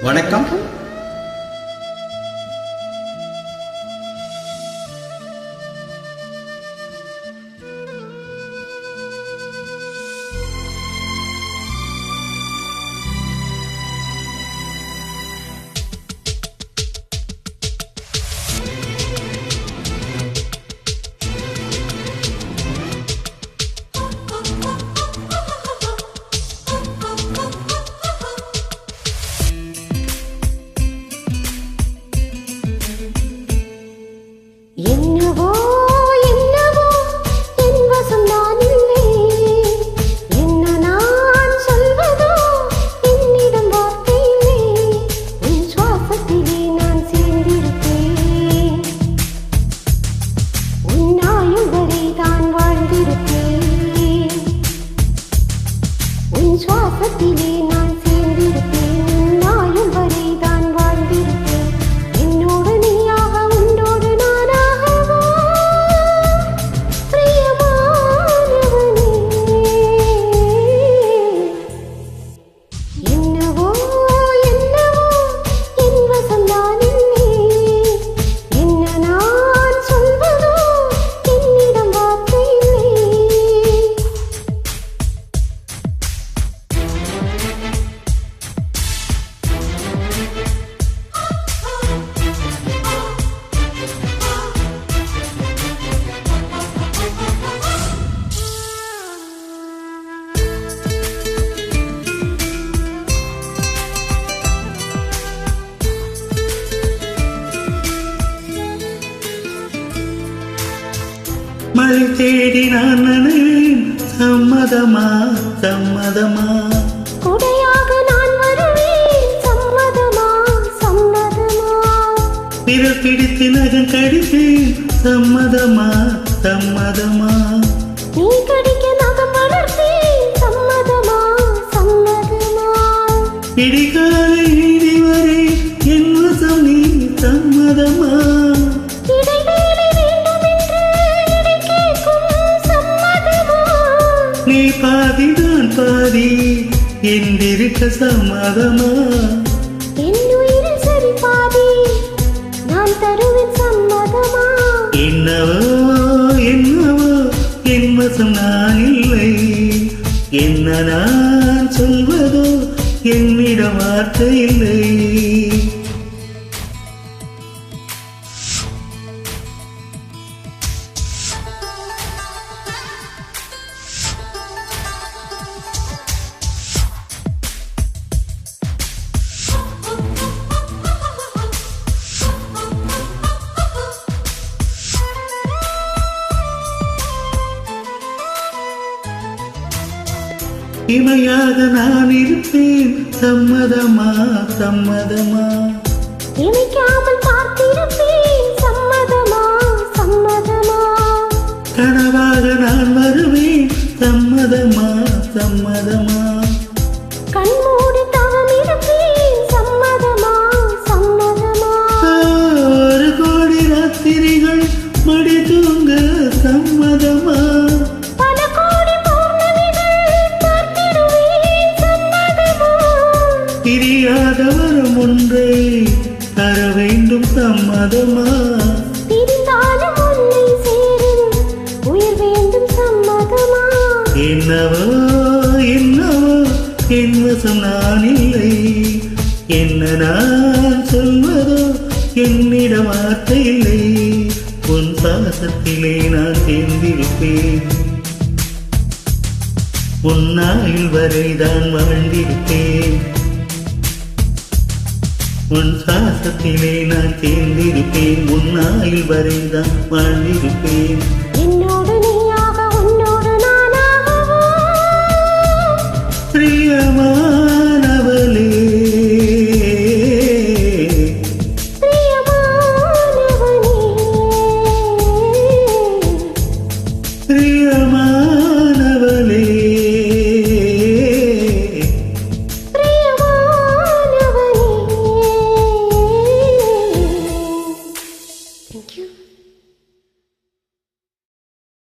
வணக்கம். என்னவோ என்னவோ என் வசம் நான் இல்லை, என்ன நான் சொல்வதோ என்னிடம் வார்த்தை இல்லை, உன் சுவாசத்திலே நான் சேர்ந்திருப்பேன், உன் ஆயுள் வரை தான் வாழ்ந்திருப்பேன், உன் சுவாசத்திலே நான் சேர்ந்திருப்பேன், உன் ஆயுள் வரை தான் வாழ்ந்திருப்பேன், என்னோடு நீயாக உன்னோடு நானாகவா பிரியமானவனே. என்னவோ என்னவோ என் வசம் நான் இல்லை, என்ன நான் சொல்வதோ என்னிடம் வார்த்தை இல்லை. மழை தேடி நான் நனைவேன், சம்மதமா சம்மதமா, குடையாக நான் வருவேன், சம்மதமா சம்மதமா, விரல் பிடித்து நகம் கடிப்பேன், சம்மதமா சம்மதமா, நீ கடிக்க நகம் வளர்ப்பேன், சம்மதமா சம்மதமா, இடிகாலை நீடி வரை என் வசம் நீ, சம்மதமா, இடைவேளை வேண்டும் என்று இடை கேட்கும், சம்மதமா, நீ பாதி நான் பாதி என்றிருக்க சம்மதமா, என் உயிரில் சரி பாதி நான் தருவேன், சம்மதமா. என்னவோ என்னவோ என் வசம் நான் இல்லை, என்ன நான் சொல்வதோ என்னிடம் வார்த்தை இல்லை. இமையாக நான் இருப்பேன், சம்மதமா சம்மதமா, இமைக்காமல் பார்த்திருப்பேன், சம்மதமா சம்மதமா, கனவாக நான் வருவேன், சம்மதமா சம்மதமா, கண்மூடி தவம் இருப்பேன், சம்மதமா சம்மதமா, ஒரு கோடி ராத்திரிகள் மடி தூங்க சம்மதமா, பல கோடி பௌர்ணமிகள் பார்த்திடுவேன், சம்மதமா, பிரியாத வரம் ஒன்றை தர வேண்டும், சம்மதமா, பிரிந்தாலும் உன்னை சேரும் உயிர் வேண்டும், சம்மதமா. என்னவோ என்னவோ என் வசம் நான் இல்லை, என்ன நான் சொல்வதோ என்னிடம் வார்த்தை இல்லை, உன் சாசத்திலே நான் சேர்ந்திருப்பேன், உன் ஆயுள் வரை தான் வாழ்ந்திருப்பேன், உன் சாசத்திலே நான் சேர்ந்திருப்பேன், உன் ஆயுள் வரை தான் வாழ்ந்திருப்பேன்.